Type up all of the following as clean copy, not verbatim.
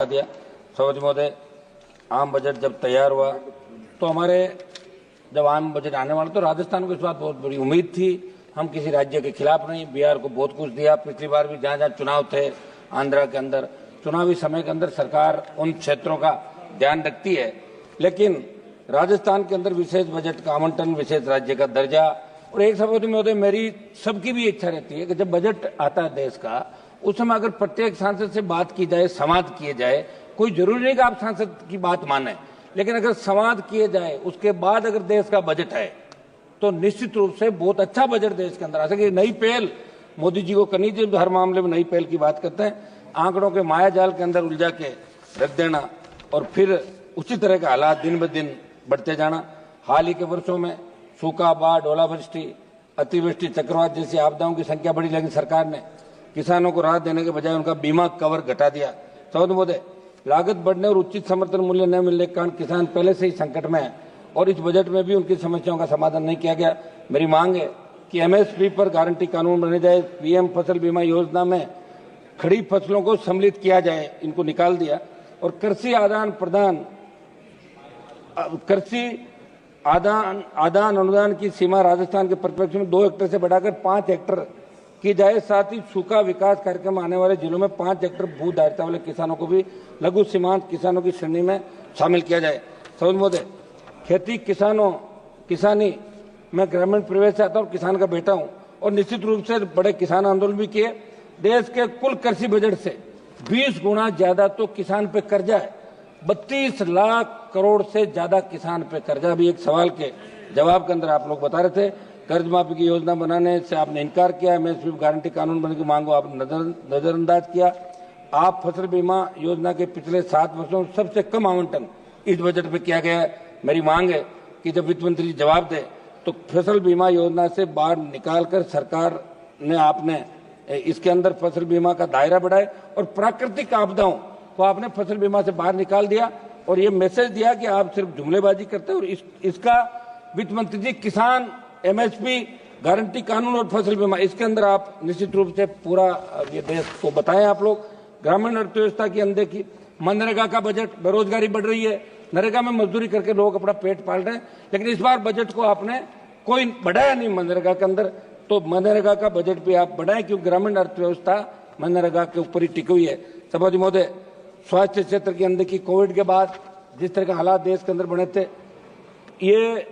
दिया। सभापति महोदय, आम बजट जब तैयार हुआ तो हमारे जब आम बजट आने वाला तो राजस्थान को इस बात बहुत बड़ी उम्मीद थी। हम किसी राज्य के खिलाफ नहीं, बिहार को बहुत कुछ दिया। पिछली बार भी जहाँ जहाँ चुनाव थे आंध्रा के अंदर, चुनावी समय के अंदर सरकार उन क्षेत्रों का ध्यान रखती है, लेकिन राजस्थान के अंदर विशेष बजट का आवंटन, विशेष राज्य का दर्जा। और एक सभापति महोदय, मेरी सबकी भी इच्छा रहती है कि जब बजट आता है देश का, उस समय अगर प्रत्येक सांसद से बात की जाए, संवाद किए जाए। कोई जरूरी नहीं कि आप सांसद की बात माने, लेकिन अगर संवाद किए जाए उसके बाद अगर देश का बजट है तो निश्चित रूप से बहुत अच्छा बजट देश के अंदर आ सके। नई पहल मोदी जी को करनी चाहिए, हर मामले में नई पहल की बात करते हैं। आंकड़ों के माया जाल के अंदर उलझा के रख देना और फिर उसी तरह के हालात दिन ब दिन बढ़ते जाना। हाल ही के वर्षों में सूखा, बाढ़, ओलावृष्टि, अतिवृष्टि, चक्रवात जैसी आपदाओं की संख्या बढ़ी, लेकिन सरकार ने किसानों को राहत देने के बजाय उनका बीमा कवर घटा दिया। सभापति महोदय, लागत बढ़ने और उचित समर्थन मूल्य न मिलने के कारण किसान पहले से ही संकट में है और इस बजट में भी उनकी समस्याओं का समाधान नहीं किया गया। मेरी मांग है कि एमएसपी पर गारंटी कानून बने जाए, पीएम फसल बीमा योजना में खड़ी फसलों को सम्मिलित किया जाए, इनको निकाल दिया। और कृषि आदान अनुदान की सीमा राजस्थान के परिप्रेक्ष्य में 2 हेक्टेयर से बढ़ाकर 5 हेक्टेयर की जाए। साथ ही सूखा विकास कार्यक्रम आने वाले जिलों में 5 हेक्टेयर भू धारिता वाले किसानों को भी लघु सीमांत किसानों की श्रेणी में शामिल किया जाए। सभापति महोदय, किसानी मैं ग्रामीण परिवेश से आता हूँ, किसान का बेटा हूँ और निश्चित रूप से बड़े किसान आंदोलन भी किए। देश के कुल कृषि बजट से 20 गुना ज्यादा तो किसान पे कर्जा है। 32 लाख करोड़ से ज्यादा किसान पे कर्जा। भी एक सवाल के जवाब के अंदर आप लोग बता रहे थे, कर्ज माफी की योजना बनाने से आपने इनकार किया, एमएसपी गारंटी कानून बनने की मांग को आपने नजरअंदाज किया। आप फसल बीमा योजना के पिछले 7 वर्षों में सबसे कम आवंटन इस बजट में किया गया है। मेरी मांग है कि जब वित्त मंत्री जवाब दे तो फसल बीमा योजना से बाहर निकालकर सरकार ने आपने इसके अंदर फसल बीमा का दायरा बढ़ाए और प्राकृतिक आपदाओं को आपने फसल बीमा से बाहर निकाल दिया और ये मैसेज दिया कि आप सिर्फ जुमलेबाजी करते हैं। और इसका वित्त मंत्री जी, किसान, एमएसपी, गारंटी कानून और फसल बीमा, इसके अंदर आप निश्चित रूप से पूरा ये देश को बताएं। आप लोग ग्रामीण अर्थव्यवस्था की अनदेखी, मनरेगा का बजट, बेरोजगारी बढ़ रही है, नरेगा में मजदूरी करके लोग अपना पेट पाल रहे हैं, लेकिन इस बार बजट को आपने कोई बढ़ाया नहीं मनरेगा के अंदर। तो मनरेगा का बजट भी आप बढ़ाएं, क्योंकि ग्रामीण अर्थव्यवस्था मनरेगा के ऊपर ही टिकी हुई है। सभापति महोदय, स्वास्थ्य क्षेत्र की अनदेखी, कोविड के बाद जिस तरह के हालात देश के अंदर बने थे, ये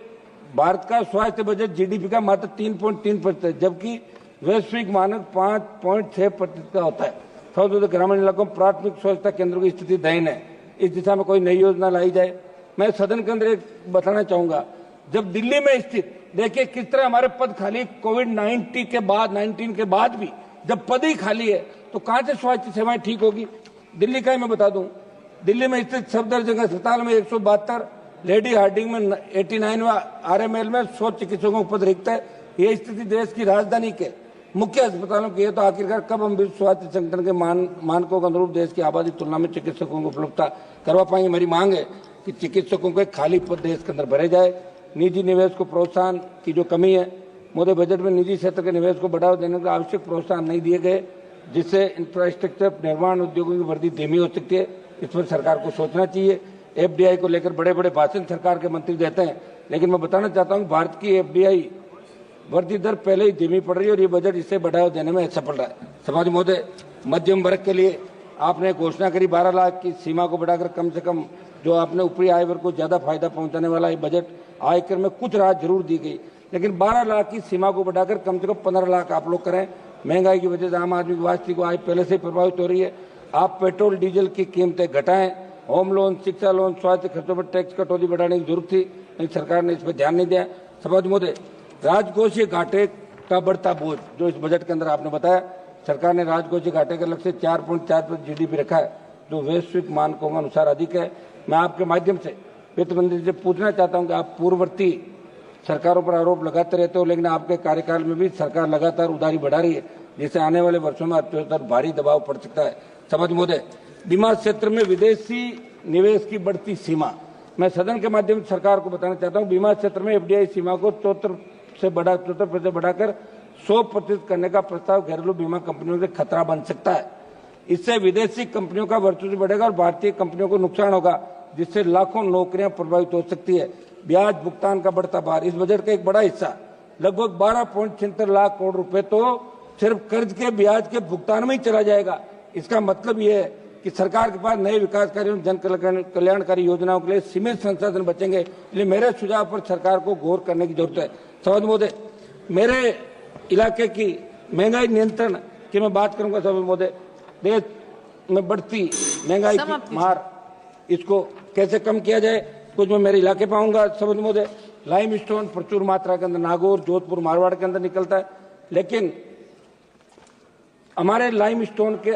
भारत का स्वास्थ्य बजट जीडीपी का मात्र 3.3%, जबकि वैश्विक मानक 5.6% का होता है। सभापति, ग्रामीण इलाकों में प्राथमिक स्वच्छता केंद्रों की स्थिति दयनीय है। इस दिशा में कोई नई योजना लाई जाए। मैं सदन के अंदर एक बताना चाहूंगा, जब दिल्ली में स्थित, देखिए किस तरह हमारे पद खाली, कोविड-19 के बाद भी जब पद ही खाली है तो कहां से स्वास्थ्य सेवाएं ठीक होगी। दिल्ली का ही मैं बता दूं, दिल्ली में स्थित सफदरजंग अस्पताल में 172, लेडी हार्डिंग में 89, आरएमएल में 100 चिकित्सकों का पद रिक्त है। ये स्थिति देश की राजधानी के मुख्य अस्पतालों की है, तो आखिरकार कब हम विश्व स्वास्थ्य संगठन के मानकों के अनुरूप देश की आबादी की तुलना में चिकित्सकों को उपलब्धता करवा पाएंगे। मेरी मांग है कि चिकित्सकों के खाली पद देश के अंदर भरे जाए। निजी निवेश को प्रोत्साहन की जो कमी है, मोदी बजट में निजी क्षेत्र के निवेश को बढ़ावा देने का आवश्यक प्रोत्साहन नहीं दिए गए, जिससे इंफ्रास्ट्रक्चर निर्माण उद्योगों की वृद्धि धीमी हो सकती है। इस पर सरकार को सोचना चाहिए। एफडीआई को लेकर बड़े बड़े भाषण सरकार के मंत्री देते हैं, लेकिन मैं बताना चाहता हूँ भारत की एफडीआई वृद्धि दर पहले ही धीमी पड़ रही है और ये बजट इसे बढ़ावा देने में सफल रहा है। सभापति महोदय, मध्यम वर्ग के लिए आपने घोषणा करी 12 लाख की सीमा को बढ़ाकर कम से कम जो आपने ऊपरी आय वर्ग को ज्यादा फायदा पहुंचाने वाला ये बजट, आयकर में कुछ राहत जरूर दी गई, लेकिन 12 लाख की सीमा को बढ़ाकर कम से कम 15 लाख आप लोग करें। महंगाई की वजह से आम आदमी की वास्तविक आय पहले से प्रभावित हो रही है। आप पेट्रोल डीजल की कीमतें घटाएं। होम लोन, शिक्षा लोन, स्वास्थ्य खर्चों पर टैक्स कटौती बढ़ाने की जरूरत थी, लेकिन सरकार ने इस पर ध्यान नहीं दिया। सभापति महोदय, राजकोषीय घाटे का बढ़ता बोझ जो इस बजट के अंदर आपने बताया, सरकार ने राजकोषीय घाटे का लक्ष्य 4.4% जीडीपी रखा है, जो वैश्विक मानकों के अनुसार अधिक है। मैं आपके माध्यम से वित्त मंत्री से पूछना चाहता हूं कि आप पूर्ववर्ती सरकारों पर आरोप लगाते रहते हो, लेकिन आपके कार्यकाल में भी सरकार लगातार उधारी बढ़ा रही है, जिससे आने वाले वर्षों में अर्थव्यवस्था पर भारी दबाव पड़ सकता है। सभापति महोदय, बीमा क्षेत्र में विदेशी निवेश की बढ़ती सीमा, मैं सदन के माध्यम से सरकार को बताना चाहता हूं, बीमा क्षेत्र में एफडीआई सीमा को 74% बढ़ाकर 100% करने का प्रस्ताव घरेलू बीमा कंपनियों के खतरा बन सकता है। इससे विदेशी कंपनियों का वर्चस्व बढ़ेगा और भारतीय कंपनियों को नुकसान होगा, जिससे लाखों नौकरियां प्रभावित हो सकती है। ब्याज भुगतान का बढ़ता भार, इस बजट का एक बड़ा हिस्सा लगभग 12.76 लाख करोड़ रुपए तो सिर्फ कर्ज के ब्याज के भुगतान में ही चला जाएगा। इसका मतलब यह है कि सरकार के पास नए विकास कार्यों जन कल्याणकारी योजनाओं के लिए सीमित संसाधन बचेंगे। इसलिए मेरे सुझाव पर सरकार को गौर करने की जरूरत है। सभापति महोदय, मेरे इलाके की महंगाई नियंत्रण की मैं बात करूंगा। सभापति महोदय, देश में बढ़ती महंगाई की मार, इसको कैसे कम किया जाए, कुछ मैं मेरे इलाके पाऊंगा। सभापति महोदय, लाइम स्टोन प्रचुर मात्रा के अंदर नागौर, जोधपुर, मारवाड़ के अंदर निकलता है, लेकिन हमारे लाइम स्टोन के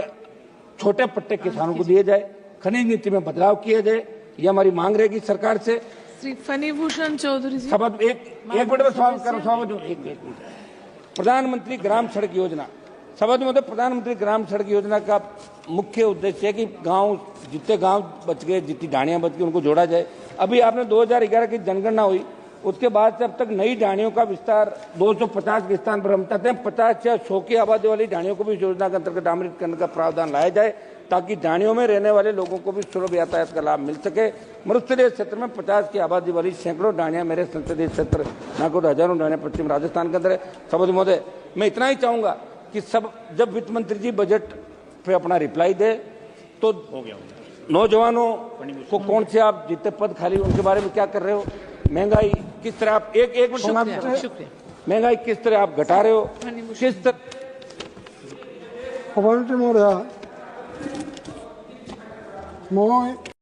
छोटे पट्टे किसानों को दिए जाए, खनिज नीति में बदलाव किया जाए, ये हमारी मांग रहेगी सरकार से। श्री फणिभूषण चौधरी जी, एक मिनट में सवाल करूं। प्रधानमंत्री ग्राम सड़क योजना, सभापति महोदय, प्रधानमंत्री ग्राम सड़क योजना का मुख्य उद्देश्य है कि गांव, जितने गांव बच गए, जितनी ढाणियां बच गई, उनको जोड़ा जाए। अभी आपने 2011 की जनगणना हुई, उसके बाद से अब तक नई ढाणियों का विस्तार 250 के स्थान पर हम चाहते हैं 50 या 100 की आबादी वाली ढाणियों को भी इस योजना के अंतर्गत डामरित करने का प्रावधान लाया जाए, ताकि ढाणियों में रहने वाले लोगों को भी सुलभ यातायात का लाभ मिल सके। मरुस्थलीय क्षेत्र में 50 की आबादी वाली सैकड़ों ढाणियां, मेरे संसदीय क्षेत्र नागौर हजारों ढाणियां पश्चिम राजस्थान के अंदर है। सभापति महोदय, मैं इतना ही चाहूंगा कि जब वित्त मंत्री जी बजट पे अपना रिप्लाई दे तो नौजवानों को कौन से आप जितने पद खाली उनके बारे में क्या कर रहे हो, महंगाई किस तरह आप एक महंगाई किस तरह आप घटा रहे हो, किस तरह सभापति महोदय